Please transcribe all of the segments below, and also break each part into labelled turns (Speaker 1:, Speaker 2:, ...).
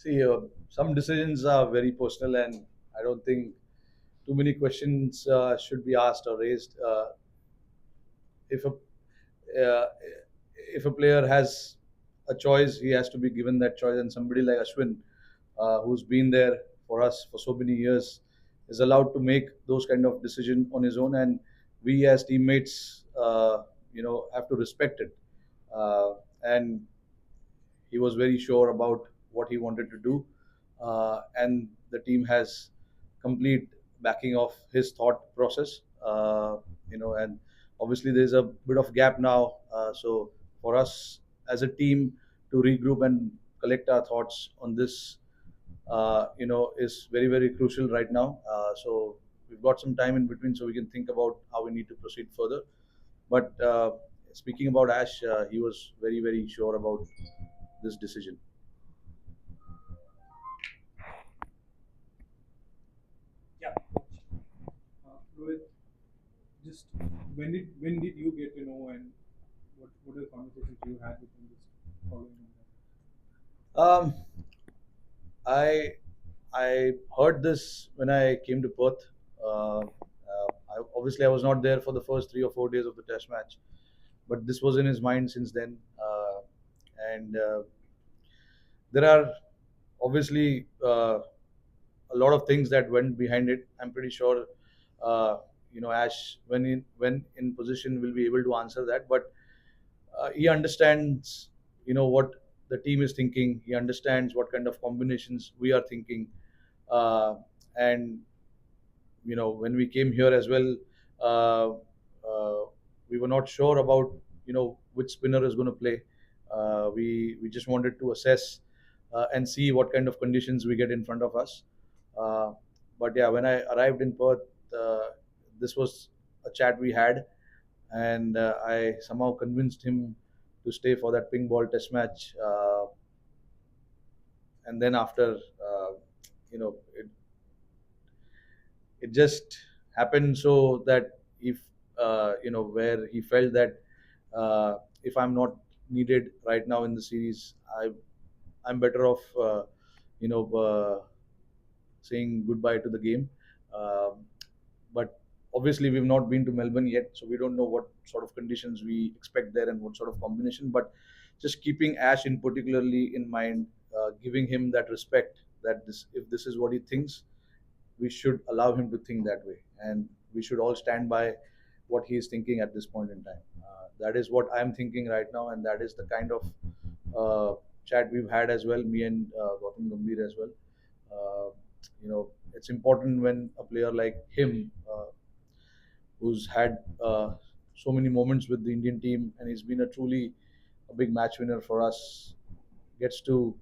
Speaker 1: See, some decisions are very personal, and I don't think too many questions should be asked or raised. If a if a player has a choice, he has to be given that choice. And somebody like Ashwin, who's been there for us for so many years, is allowed to make those kind of decision on his own, and we as teammates, have to respect it. And he was very sure about what he wanted to do, and the team has complete backing of his thought process. And obviously there's a bit of gap now, so for us as a team to regroup and collect our thoughts on this, is very very crucial right now. So we've got some time in between, so we can think about how we need to proceed further. But speaking about Ash, he was very very sure about this decision.
Speaker 2: Yeah. Rohit, just when did you get to know, and what are the conversations you had with him just following on that?
Speaker 1: Um, I I heard this when I came to Perth. Obviously, I was not there for the first 3 or 4 days of the Test match, but this was in his mind since then. And there are obviously a lot of things that went behind it. I'm pretty sure, Ash, when in position, will be able to answer that. But he understands, what the team is thinking. He understands what kind of combinations we are thinking, and when we came here as well, uh, uh, we were not sure about which spinner is going to play. We just wanted to assess and see what kind of conditions we get in front of us. Uh, but yeah, when I arrived in Perth, this was a chat we had, and I somehow convinced him to stay for that ping ball test match. And then after, it just happened so that if where he felt that if I'm not needed right now in the series, I'm better off you know uh, saying goodbye to the game. Um, but obviously we've not been to Melbourne yet, so we don't know what sort of conditions we expect there and what sort of combination. But just keeping Ash in particularly in mind, giving him that respect, that if this is what he thinks, we should allow him to think that way, and we should all stand by what he is thinking at this point in time. That is what I'm thinking right now, and that is the kind of chat we've had as well, me and Gautam Gambhir as well. It's important when a player like him, who's had so many moments with the Indian team, and he's been a truly a big match winner for us, gets to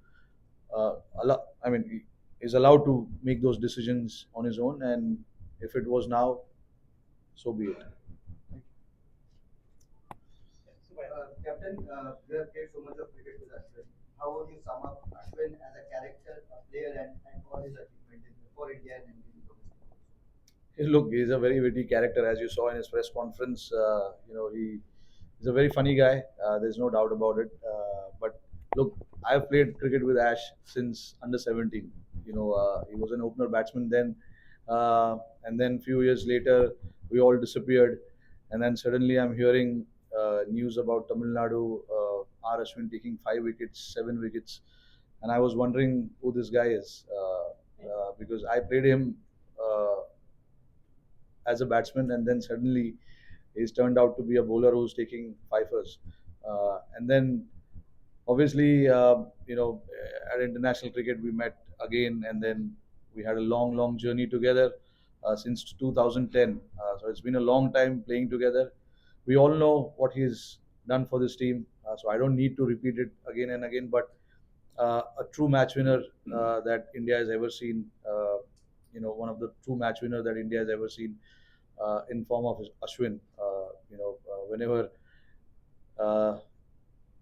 Speaker 1: I mean, he is allowed to make those decisions on his own, and if it was now, so be it.
Speaker 2: Thank
Speaker 3: Captain, you have played so much of cricket with Ashwin. How would you sum up Ashwin as a character, a player, and all his achievements for India and in domestic?
Speaker 1: Look, he's a very witty character, as you saw in his press conference. He's a very funny guy. There's no doubt about it. But look, I've played cricket with Ash since under 17. He was an opener batsman then, and then few years later, we all disappeared, and then suddenly I'm hearing news about Tamil Nadu, R Ashwin taking 5 wickets, 7 wickets, and I was wondering who this guy is, because I played him. As a batsman, and then suddenly he's turned out to be a bowler who's taking fifers. And then obviously, at international cricket we met again, and then we had a long, long journey together since 2010. So it's been a long time playing together. We all know what he's done for this team, so I don't need to repeat it again and again. But a true match winner that India has ever seen. One of the true match winner that India has ever seen, in form of Ashwin. Whenever uh,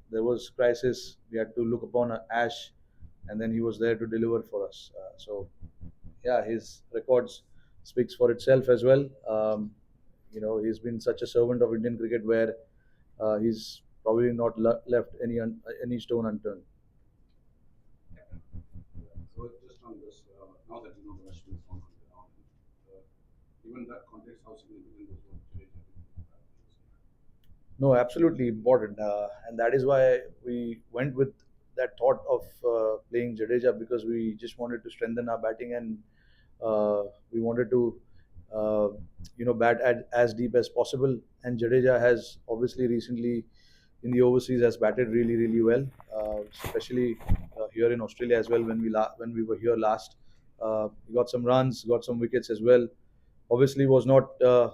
Speaker 1: there was crisis, we had to look upon Ash, and then he was there to deliver for us. So yeah, his records speaks for itself as well. He's been such a servant of Indian cricket where he's probably not left any stone unturned.
Speaker 4: now that the Russian is not on the ground. Given that context, how significant was what Jadeja did in that years?
Speaker 1: No, absolutely important, and that is why we went with that thought of playing Jadeja, because we just wanted to strengthen our batting, and we wanted to uh, bat as deep as possible. And Jadeja has obviously recently in the overseas has batted really really well, especially here in Australia as well. When we were here last, he got some runs, got some wickets as well. Obviously was not uh,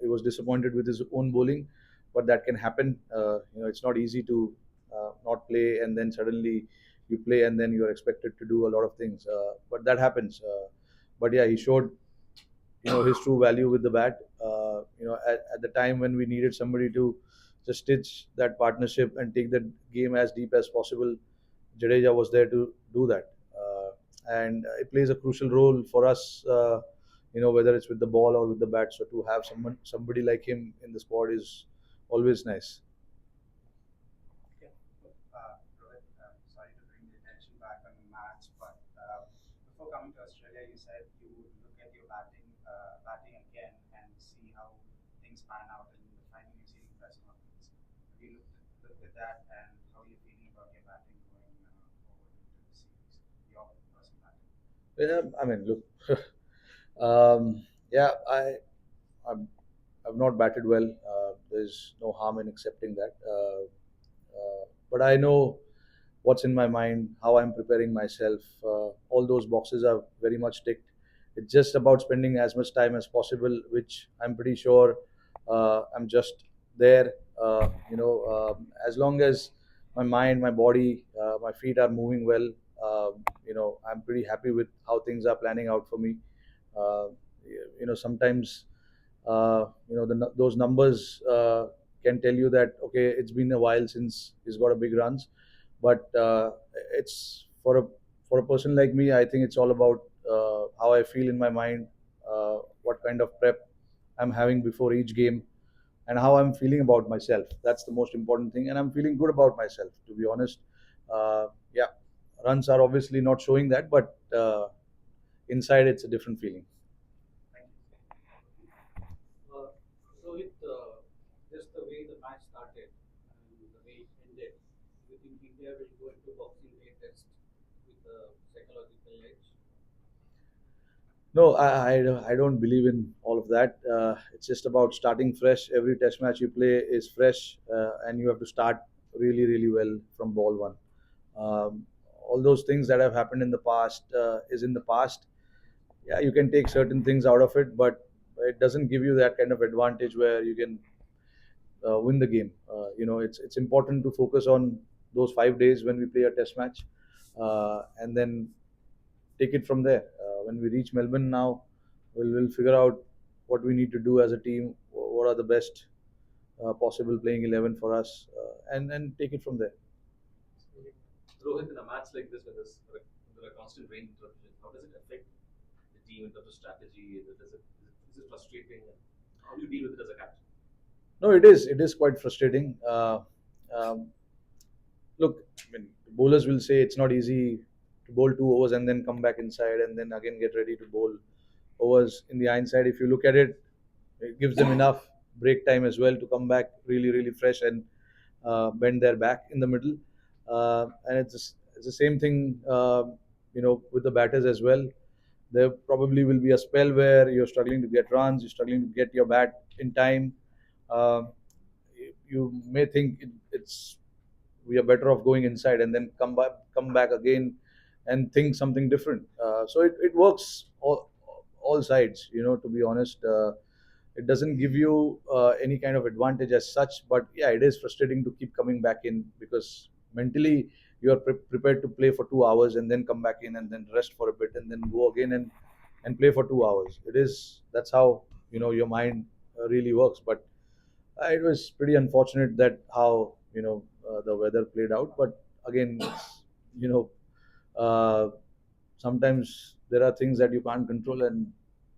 Speaker 1: he was disappointed with his own bowling, but that can happen. It's not easy to not play and then suddenly you play and then you're expected to do a lot of things, but that happens. But yeah, he showed his true value with the bat. At the time when we needed somebody to just stitch that partnership and take the game as deep as possible, Jadeja was there to do that, and it plays a crucial role for us. Whether it's with the ball or with the bat. So to have somebody like him in the squad is always nice.
Speaker 3: Yeah. Rohit, sorry to bring the attention back on the match, but before coming to Australia, you said you would look at your batting again and see how things pan out, and finally you've seen the press conference. Have you looked at that, and how are you feeling about your batting going forward into the series? Your personal batting.
Speaker 1: Yeah, I mean, look, yeah, I'm, I've not batted well. There's no harm in accepting that. But I know what's in my mind, how I'm preparing myself. All those boxes are very much ticked. It's just about spending as much time as possible, which I'm pretty sure I'm just there. As long as my mind, my body, my feet are moving well, I'm pretty happy with how things are planning out for me. Uh, Sometimes those numbers can tell you that okay, it's been a while since he's got a big runs, but it's for a person like me. I think it's all about how I feel in my mind, what kind of prep I'm having before each game, and how I'm feeling about myself. That's the most important thing, and I'm feeling good about myself, to be honest. Yeah, runs are obviously not showing that, but inside it's a different feeling.
Speaker 3: Thank you.
Speaker 5: Uh, Rohit, just the way the match started and the way it ended, do you think India will go into Boxing Day test with a psychological edge?
Speaker 1: No, I don't believe in all of that. It's just about starting fresh. Every test match you play is fresh, and you have to start really, really well from ball one. All those things that have happened in the past is in the past. Yeah, you can take certain things out of it, but it doesn't give you that kind of advantage where you can win the game. It's important to focus on those 5 days when we play a test match, and then take it from there. When we reach Melbourne now, we'll figure out what we need to do as a team. What are the best possible playing 11 for us, and then take it from there.
Speaker 6: Rohit, in a match like this, when there are constant rain interruptions, how does it affect the team in terms of strategy? Is it frustrating? How do you deal with it as a captain?
Speaker 1: No, it is quite frustrating. Um, Look, I mean, the bowlers will say it's not easy to bowl 2 overs and then come back inside and then again get ready to bowl overs. In the hindsight, if you look at it, it gives them enough break time as well to come back really, really fresh and bend their back in the middle. And it's the same thing, with the batters as well. There probably will be a spell where you're struggling to get runs, you're struggling to get your bat in time. Um you may think it's we are better off going inside and then come back again and think something different. So it works all sides, to be honest. It doesn't give you any kind of advantage as such, but yeah, it is frustrating to keep coming back in because mentally you are prepared to play for 2 hours and then come back in and then rest for a bit and then go again and play for 2 hours. That's how your mind really works. But it was pretty unfortunate that how the weather played out. But again, you know, uh, sometimes there are things that you can't control, and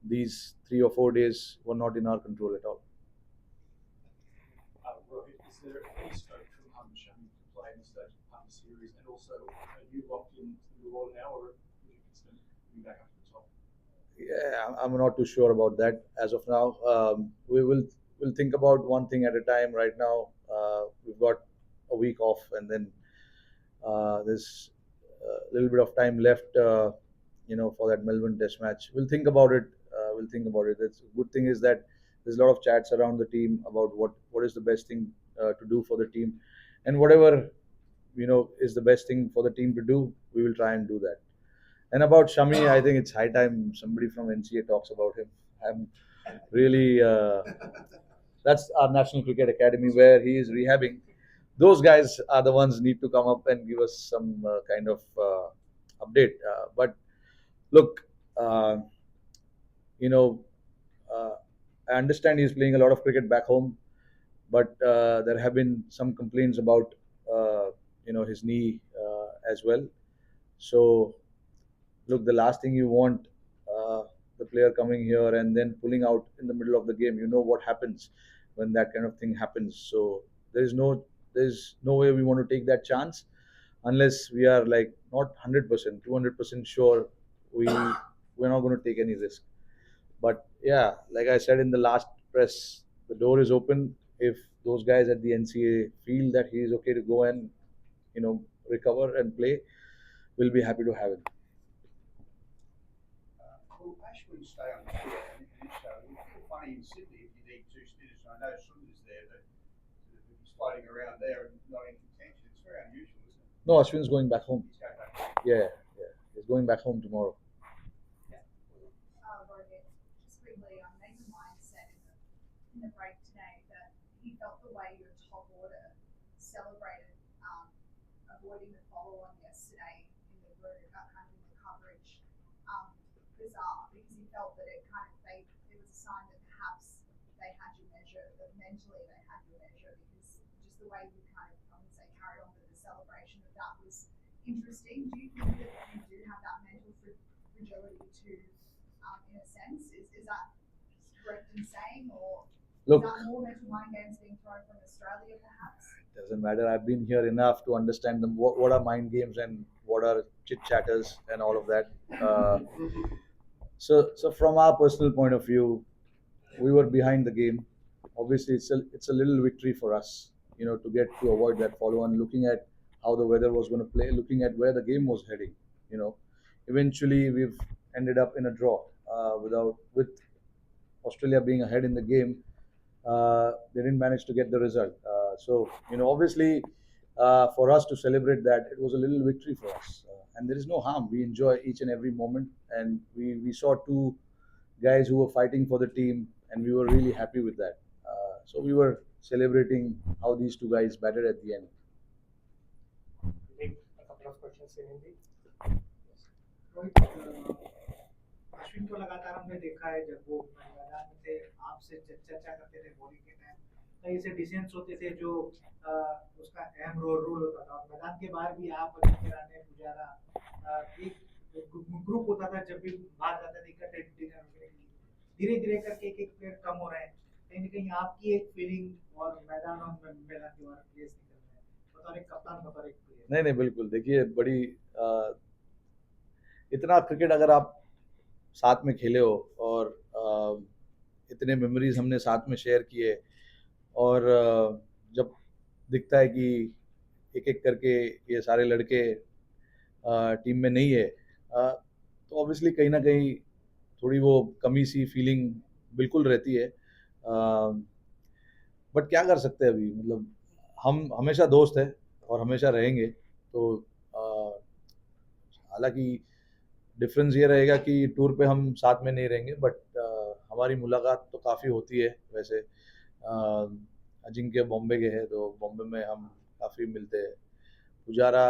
Speaker 1: these 3 or 4 days were not in our control at all.
Speaker 2: Rohit, is there any scope from Shami to play in the
Speaker 4: series, and also are you locked in to the role now, or would you consider moving back up to the top?
Speaker 1: Yeah, I'm not too sure about that as of now. We'll think about one thing at a time. Right now, we've got a week off, and then there's a little bit of time left, for that Melbourne Test match. We'll think about it. We'll think about it. The good thing is that there's a lot of chats around the team about what is the best thing to do for the team, and whatever is the best thing for the team to do, we will try and do that. And about Shami, I think it's high time somebody from NCA talks about him. I'm really that's our National Cricket Academy where he is rehabbing. Those guys are the ones need to come up and give us some kind of update. But look, uh, you know, uh, I understand he's playing a lot of cricket back home, but there have been some complaints about his knee as well. So look, the last thing you want the player coming here and then pulling out in the middle of the game. You know what happens when that kind of thing happens. So there's no way we want to take that chance unless we are like not 100%, 200% sure we're not going to take any risk. But yeah, like I said in the last press, the door is open. If those guys at the NCA feel that he is okay to go and recover and play, we'll be happy to have him.
Speaker 3: Will Ashwin stay on the tour? And if so, it would feel funny in Sydney if you need two spinners. I know Sunder's there, but he's floating around there and not in contention. It's very unusual, isn't it?
Speaker 1: No, Ashwin's going back home.
Speaker 3: He's going back.
Speaker 1: Yeah, yeah. He's going back home tomorrow.
Speaker 7: Rohit, just quickly, Nathan Lyon said in the break today that he felt the way your top order celebrated avoiding the follow on yesterday in the room, kind of in the coverage, bizarre because he felt that it was a sign that perhaps they had your measure, that mentally they had your measure because just the way you kind of, I wouldn't say carried on, but the celebration of that was interesting. Do you think that you do have that mental fragility to, in a sense, is that correct in saying, or
Speaker 1: Look,
Speaker 7: is that more mental mind games being thrown from Australia perhaps?
Speaker 1: it doesn't matter. I've been here enough to understand them. What are mind games and what are chit chatters and all of that. So from our personal point of view, we were behind the game. Obviously, it's a little victory for us, to get to avoid that follow on. Looking at how the weather was going to play, looking at where the game was heading, eventually we've ended up in a draw with Australia being ahead in the game. They didn't manage to get the result. So obviously, for us to celebrate that, it was a little victory for us. And there is no harm. We enjoy each and every moment, and we saw two guys who were fighting for the team, and we were really happy with that. So we were celebrating how these two guys batted at the end.
Speaker 2: Take a couple of questions in Hindi.
Speaker 8: Rohit Ashwin को लगातार हमने देखा है जब वो मैदान में थे आपसे चर्चा करते थे बॉलिंग के टाइम कई ऐसे डिसीजंस होते थे जो उसका अहम रोल होता था और मैदान के बाहर भी आप अजिंक्य राणे पुजारा एक ग्रुप होता था जब भी बाहर जाते थे इकट्ठे डिनर वगैरह के लिए धीरे धीरे करके एक एक प्लेयर कम हो रहे हैं कहीं ना कहीं आपकी एक फीलिंग और मैदान के बाहर प्लेयर्स निकल रहे हैं बतौर एक कप्तान बतौर एक प्लेयर
Speaker 1: नहीं नहीं, बिल्कुल. देखिए, बड़ी इतना क्रिकेट अगर आप साथ में खेले हो और इतने मेमोरीज हमने साथ में शेयर किए और जब दिखता है कि एक एक करके ये सारे लड़के टीम में नहीं है, तो ऑब्वियसली कहीं ना कहीं थोड़ी वो कमी सी फीलिंग बिल्कुल रहती है. बट क्या कर सकते हैं अभी, मतलब हम हमेशा दोस्त हैं और हमेशा रहेंगे. तो हालांकि डिफरेंस ये रहेगा कि टूर पे हम साथ में नहीं रहेंगे, बट हमारी मुलाकात तो काफ़ी होती है. वैसे अजिंक्य बॉम्बे के हैं तो बॉम्बे में हम काफ़ी मिलते हैं. पुजारा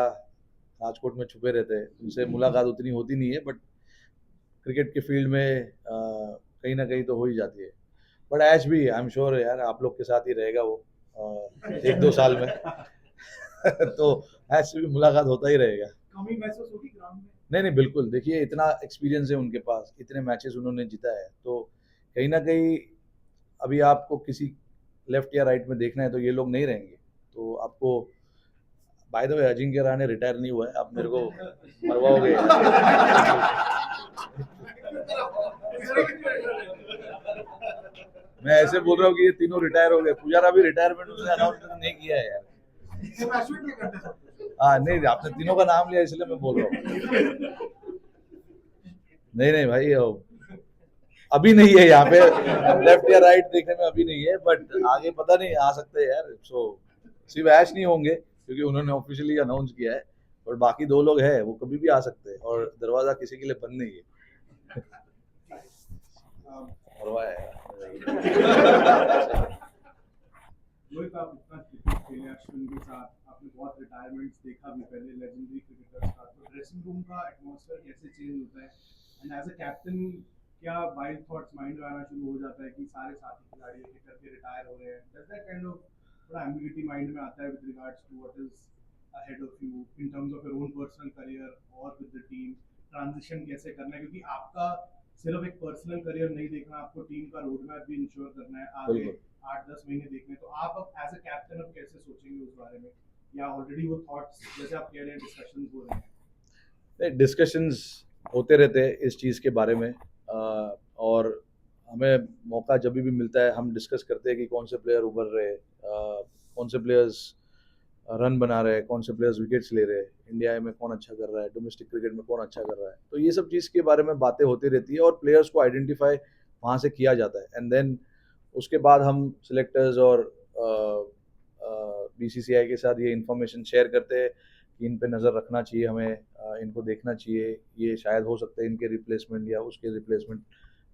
Speaker 1: राजकोट में छुपे रहते हैं, उनसे मुलाकात उतनी होती नहीं है, बट क्रिकेट के फील्ड में कहीं ना कहीं तो हो ही जाती है. बट ऐश भी आई एम श्योर यार आप लोग के साथ ही रहेगा वो 1-2 साल में. तो ऐश से भी मुलाकात होता ही रहेगा.
Speaker 8: कमी महसूस होगी ग्राउंड में
Speaker 1: नहीं नहीं, बिल्कुल. देखिए, इतना एक्सपीरियंस है उनके पास, इतने मैचेस उन्होंने जीता है, तो कहीं ना कहीं अभी आपको किसी लेफ्ट या राइट में देखना है तो ये लोग नहीं रहेंगे. तो आपको by the way Ajinkya Rahane retire नहीं हुआ है, आप मेरे को मरवाओगे। मैं ऐसे बोल रहा हूँ कि ये तीनों रिटायर हो गए, पुजारा भी रिटायरमेंट उसने अनाउंस नहीं किया है यार। हाँ नहीं, आपने तीनों का नाम लिया इसलिए मैं बोल रहा हूँ। नहीं नहीं भाई, अभी नहीं है यहाँ पे, लेफ्ट या राइट देखने में अभी नहीं है, बट आगे पता नहीं, आ सकते हैं यार। सो सिर्फ ऐश नहीं होंगे क्योंकि उन्होंने ऑफिशियली अनाउंस किया है, और बाकी दो लोग हैं वो कभी भी आ सकते हैं, और दरवाजा किसी के लिए बंद नहीं है। मरवाया है।
Speaker 2: रोहित, आप इतना क्रिकेट खेले अश्विन के साथ, आपने बहुत रिटायरमेंट्स देखा भी पहले लेजेंडरी क्रिकेटर्स का, तो ड्रेसिंग रूम का एटमॉस्फेयर कैसे चेंज होता है, एंड एज अ कैप्टन क्या वाइल्ड थॉट्स माइंड में आना शुरू हो जाता है कि सारे साथी खिलाड़ी एक एक करके रिटायर हो रहे हैं, डज दैट काइंड ऑफ थोड़ा एम्बिग्यूटी माइंड में आता है with regards to what is ahead of you in terms of your own personal career और विद द टीम, ट्रांजिशन कैसे करना है, क्योंकि आपका सिर्फ एक पर्सनल करियर नहीं देखना, आपको टीम का रोड मैप भी इंश्योर करना है आगे
Speaker 1: बिल्कुल।
Speaker 2: 8-10 महीने देखने, तो आप अब एज अ कैप्टन अब कैसे सोचेंगे उस बारे में, या ऑलरेडी वो थॉट्स जैसे आप कह रहे हैं डिस्कशंस हो रहे हैं?
Speaker 1: डिस्कशंस होते रहते हैं इस चीज़ के बारे में, और हमें मौका जब भी मिलता है हम डिस्कस करते हैं कि कौन से प्लेयर उभर रहे हैं, कौन से प्लेयर्स रन बना रहे हैं, कौन से प्लेयर्स विकेट्स ले रहे हैं, इंडिया में कौन अच्छा कर रहा है, डोमेस्टिक क्रिकेट में कौन अच्छा कर रहा है। तो ये सब चीज़ के बारे में बातें होती रहती है, और प्लेयर्स को आइडेंटिफाई वहाँ से किया जाता है, एंड देन उसके बाद हम सिलेक्टर्स और बीसीसीआई के साथ ये इन्फॉर्मेशन शेयर करते हैं कि इन पे नज़र रखना चाहिए हमें, इनको देखना चाहिए, ये शायद हो सकता है इनके रिप्लेसमेंट या उसके रिप्लेसमेंट।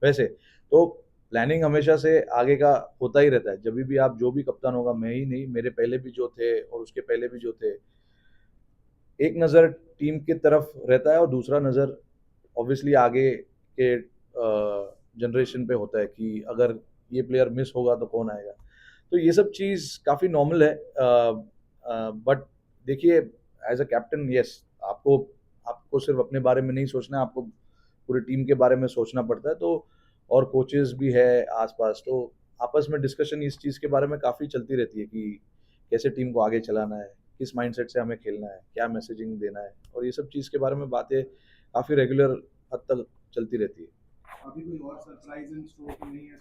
Speaker 1: वैसे तो प्लानिंग हमेशा से आगे का होता ही रहता है, जब भी आप, जो भी कप्तान होगा, मैं ही नहीं, मेरे पहले भी जो थे और उसके पहले भी जो थे, एक नज़र टीम की तरफ रहता है और दूसरा नज़र ऑब्वियसली आगे के जनरेशन पे होता है कि अगर ये प्लेयर मिस होगा तो कौन आएगा। तो ये सब चीज़ काफ़ी नॉर्मल है, बट देखिए एज अ कैप्टन, यस, आपको आपको सिर्फ अपने बारे में नहीं सोचना है, आपको पूरी टीम के बारे में सोचना पड़ता है। तो और कोचेस भी है आसपास, तो आपस में डिस्कशन इस चीज़ के बारे में काफ़ी चलती रहती है कि कैसे टीम को आगे चलाना है, किस माइंडसेट से हमें खेलना है, क्या मैसेजिंग देना है, और ये सब चीज़ के बारे में बातें काफ़ी रेगुलर हद तक चलती रहती है।
Speaker 2: अभी कोई और सरप्राइज इन स्टोर तो नहीं है?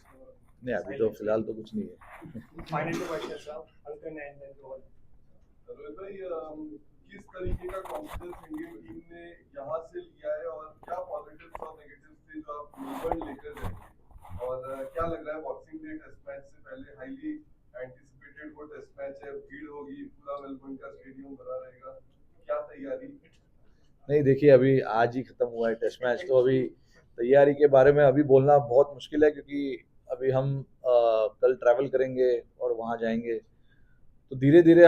Speaker 1: नहीं, अभी तो फिलहाल तो कुछ नहीं है।
Speaker 9: Final question sir, uncle and then Rohan.
Speaker 4: Rohit भाई, किस तरीके का कॉन्फिडेंस इंडियन टीम ने यहाँ से लिया है, और क्या पॉजिटिव्स और नेगेटिव्स थे जो आप मेलबर्न लेकर जाएंगे, और क्या लग रहा है बॉक्सिंग डे टेस्ट मैच से पहले हाईली एंटिसिपेटेड वो टेस्ट मैच है, भीड़ होगी, पूरा मेलबर्न का स्टेडियम भरा रहेगा, क्या तैयारी?
Speaker 1: नहीं देखिए, अभी आज ही खत्म हुआ है टेस्ट मैच, तो अभी तैयारी के बारे में अभी बोलना बहुत मुश्किल है, क्योंकि अभी हम कल ट्रैवल करेंगे और वहाँ जाएंगे, तो धीरे धीरे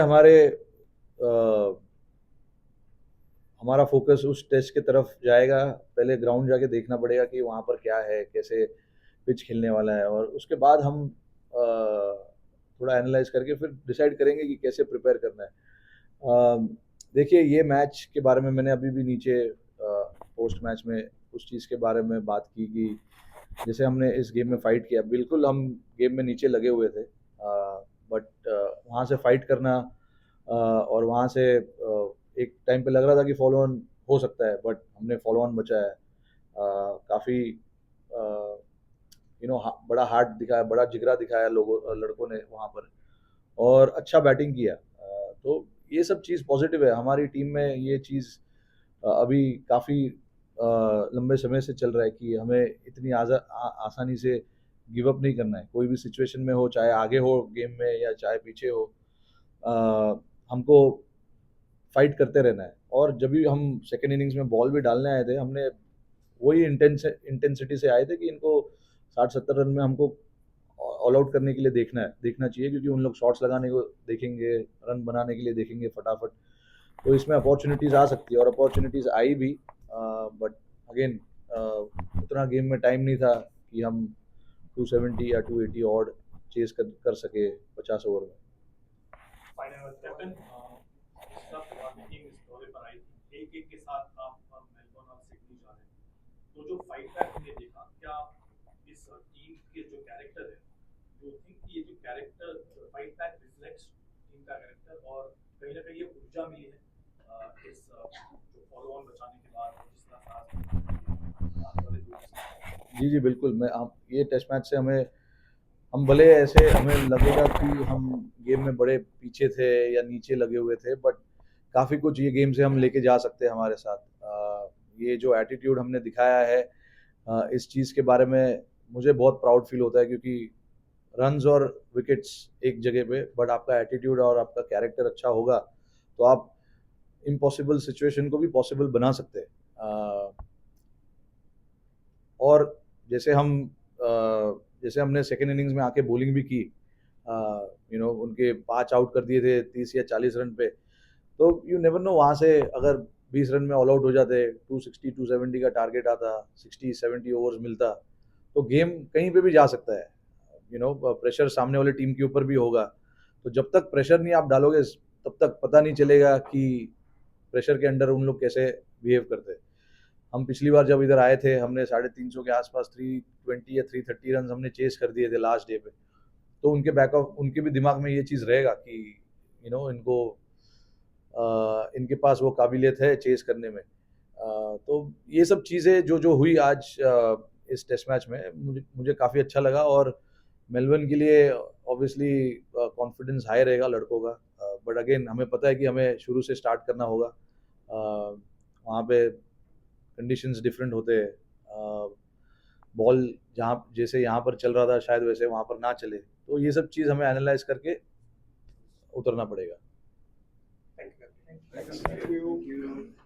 Speaker 1: हमारा फोकस उस टेस्ट की तरफ जाएगा। पहले ग्राउंड जाके देखना पड़ेगा कि वहाँ पर क्या है, कैसे पिच खेलने वाला है, और उसके बाद हम थोड़ा एनालाइज करके फिर डिसाइड करेंगे कि कैसे प्रिपेयर करना है। देखिए, ये मैच के बारे में मैंने अभी भी नीचे पोस्ट मैच में उस चीज़ के बारे में बात की कि जैसे हमने इस गेम में फ़ाइट किया, बिल्कुल हम गेम में नीचे लगे हुए थे, बट वहाँ से फ़ाइट करना, और वहाँ से एक टाइम पे लग रहा था कि फॉलो ऑन हो सकता है, बट हमने फॉलो ऑन बचाया। काफ़ी बड़ा हार्ट दिखाया, बड़ा जिगरा दिखाया लड़कों ने वहाँ पर, और अच्छा बैटिंग किया। तो ये सब चीज़ पॉजिटिव है हमारी टीम में। ये चीज़ अभी काफ़ी लंबे समय से चल रहा है कि हमें इतनी आसानी से गिव अप नहीं करना है, कोई भी सिचुएशन में हो, चाहे आगे हो गेम में या चाहे पीछे हो, हमको फाइट करते रहना है। और जब भी हम सेकेंड इनिंग्स में बॉल भी डालने आए थे, हमने वही इंटेंसिटी से आए थे कि इनको 60-70 रन में हमको ऑल आउट करने के लिए देखना चाहिए, क्योंकि उन लोग शॉट्स लगाने को देखेंगे, रन बनाने के लिए देखेंगे फटाफट, तो इसमें अपॉर्चुनिटीज़ आ सकती है, और अपॉर्चुनिटीज़ आई भी, बट अगेन उतना गेम में टाइम नहीं था कि हम 270 या 280 ऑड चेस कर सके 50 ओवर में।
Speaker 9: फाइनल कैप्टन, सब टीम इस दौरे पर आई थी, एक एक के साथ आप मेलबर्न और सिडनी जा रहे हैं, तो जो फाइट बैक हमने देखा, क्या इस टीम के जो कैरेक्टर है, जो थिंक कि ये जो character fight back reflects team का कैरेक्टर, और कहीं ना कहीं ये ऊर्जा मिली है इस जो फॉलो ऑन बचाने के बाद जिस तरह से आज आने वाले 2
Speaker 1: जी, जी, बिल्कुल। मैं हम ये टेस्ट मैच से हम भले ऐसे हमें लगेगा कि हम गेम में बड़े पीछे थे या नीचे लगे हुए थे, बट काफ़ी कुछ ये गेम से हम लेके जा सकते हैं हमारे साथ। ये जो एटीट्यूड हमने दिखाया है, इस चीज़ के बारे में मुझे बहुत प्राउड फील होता है, क्योंकि रन्स और विकेट्स एक जगह पे, बट आपका एटीट्यूड और आपका कैरेक्टर अच्छा होगा तो आप इम्पॉसिबल सिचुएशन को भी पॉसिबल बना सकते हैं। और जैसे जैसे हमने सेकेंड इनिंग्स में आके बॉलिंग भी की, उनके 5 आउट कर दिए थे 30 या 40 रन पे, तो यू नेवर नो वहाँ से अगर 20 रन में ऑल आउट हो जाते, 260 270 का टारगेट आता, 60 70 ओवर्स मिलता, तो गेम कहीं पे भी जा सकता है। प्रेशर सामने वाले टीम के ऊपर भी होगा, तो जब तक प्रेशर नहीं आप डालोगे तब तक पता नहीं चलेगा कि प्रेशर के अंडर उन लोग कैसे बिहेव करते हैं। हम पिछली बार जब इधर आए थे, हमने 350 के आसपास 320 या 330 रन हमने चेस कर दिए थे लास्ट डे पे, तो उनके भी दिमाग में ये चीज़ रहेगा कि इनको इनके पास वो काबिलियत है चेस करने में। तो ये सब चीज़ें जो जो हुई आज इस टेस्ट मैच में, मुझे काफ़ी अच्छा लगा। और मेलबर्न के लिए ऑब्वियसली कॉन्फिडेंस हाई रहेगा लड़कों का, बट अगेन हमें पता है कि हमें शुरू से स्टार्ट करना होगा। वहाँ पे कंडीशंस डिफरेंट होते हैं, बॉल जहाँ जैसे यहाँ पर चल रहा था शायद वैसे वहाँ पर ना चले, तो ये सब चीज़ हमें एनालाइज करके उतरना पड़ेगा।
Speaker 9: Thank you.
Speaker 4: Thank you.